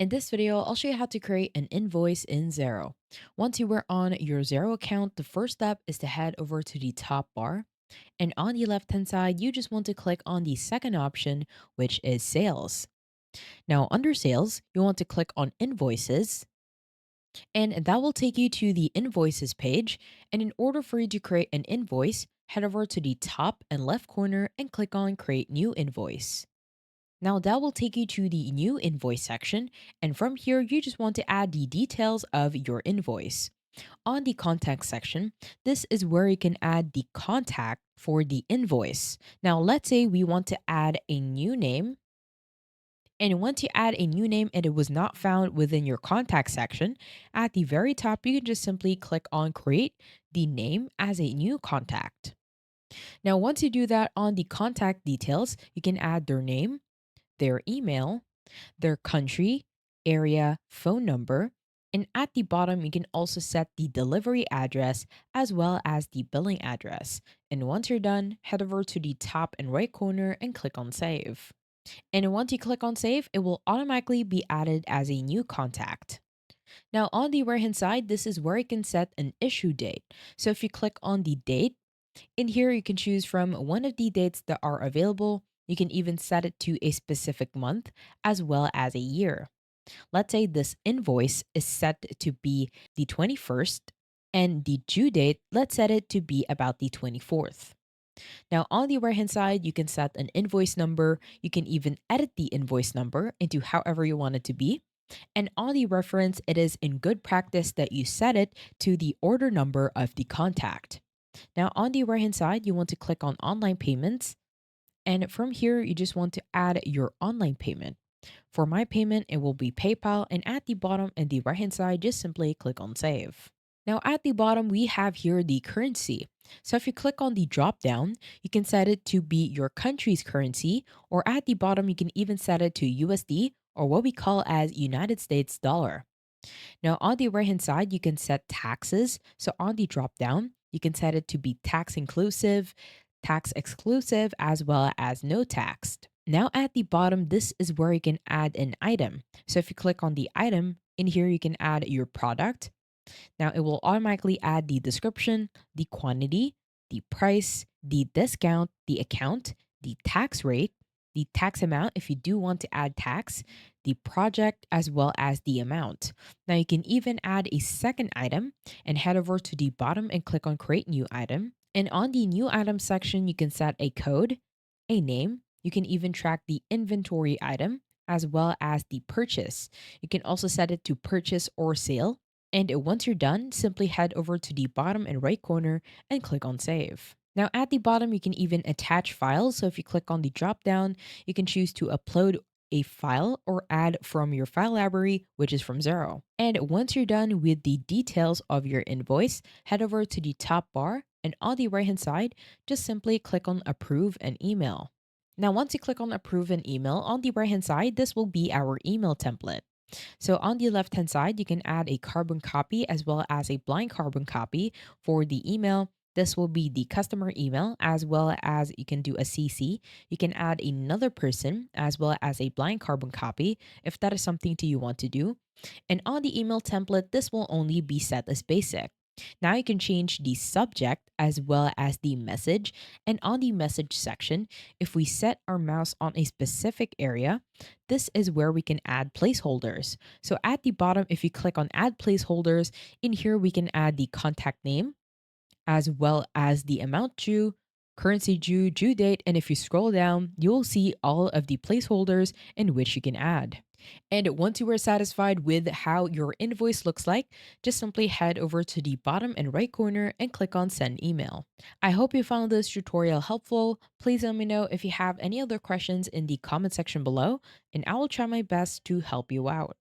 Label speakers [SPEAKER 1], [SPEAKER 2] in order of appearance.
[SPEAKER 1] In this video, I'll show you how to create an invoice in Xero. Once you are on your Xero account, the first step is to head over to the top bar. And on the left hand side, you just want to click on the second option, which is sales. Now, under sales, you want to click on invoices, and that will take you to the invoices page. And in order for you to create an invoice, head over to the top and left corner and click on create new invoice. Now that will take you to the new invoice section, and from here, you just want to add the details of your invoice. On the contact section, this is where you can add the contact for the invoice. Now, let's say we want to add a new name, and once you add a new name and it was not found within your contact section, at the very top, you can just simply click on create the name as a new contact. Now, once you do that on the contact details, you can add their name, their email, their country, area, phone number, and at the bottom, you can also set the delivery address as well as the billing address. And once you're done, head over to the top and right corner and click on save. And once you click on save, it will automatically be added as a new contact. Now, on the right hand side, this is where you can set an issue date. So if you click on the date, in here you can choose from one of the dates that are available. You can even set it to a specific month as well as a year. Let's say this invoice is set to be the 21st, and the due date, let's set it to be about the 24th. Now, on the right hand side, you can set an invoice number. You can even edit the invoice number into however you want it to be. And on the reference, it is in good practice that you set it to the order number of the contact. Now, on the right hand side, you want to click on online payments. And from here, you just want to add your online payment. For my payment, it will be PayPal. And at the bottom and the right hand side, just simply click on save. Now, at the bottom, we have here the currency. So if you click on the drop down, you can set it to be your country's currency, or at the bottom, you can even set it to USD, or what we call as United States dollar. Now, on the right hand side, you can set taxes. So on the drop down, you can set it to be tax inclusive, tax exclusive, as well as no taxed. Now, at the bottom, this is where you can add an item. So if you click on the item, in here you can add your product. Now, it will automatically add the description, the quantity, the price, the discount, the account, the tax rate, the tax amount if you do want to add tax, the project, as well as the amount. Now, you can even add a second item and head over to the bottom and click on Create New Item. And on the New Item section, you can set a code, a name. You can even track the inventory item as well as the purchase. You can also set it to purchase or sale, and once you're done, simply head over to the bottom and right corner and click on save. Now, at the bottom, you can even attach files. So if you click on the drop down, you can choose to upload a file or add from your file library, which is from Xero. And once you're done with the details of your invoice, head over to the top bar, and on the right hand side, just simply click on approve and email. Now, once you click on approve and email, on the right hand side, this will be our email template. So on the left hand side, you can add a carbon copy as well as a blind carbon copy for the email. This will be the customer email, as well as you can do a CC. You can add another person as well as a blind carbon copy if that is something that you want to do. And on the email template, this will only be set as basic. Now you can change the subject as well as the message. And on the message section, if we set our mouse on a specific area, this is where we can add placeholders. So at the bottom, if you click on add placeholders, in here we can add the contact name as well as the amount due, currency due, due date, and if you scroll down, you'll see all of the placeholders in which you can add. And once you are satisfied with how your invoice looks like, just simply head over to the bottom and right corner and click on send email. I hope you found this tutorial helpful. Please let me know if you have any other questions in the comment section below, and I will try my best to help you out.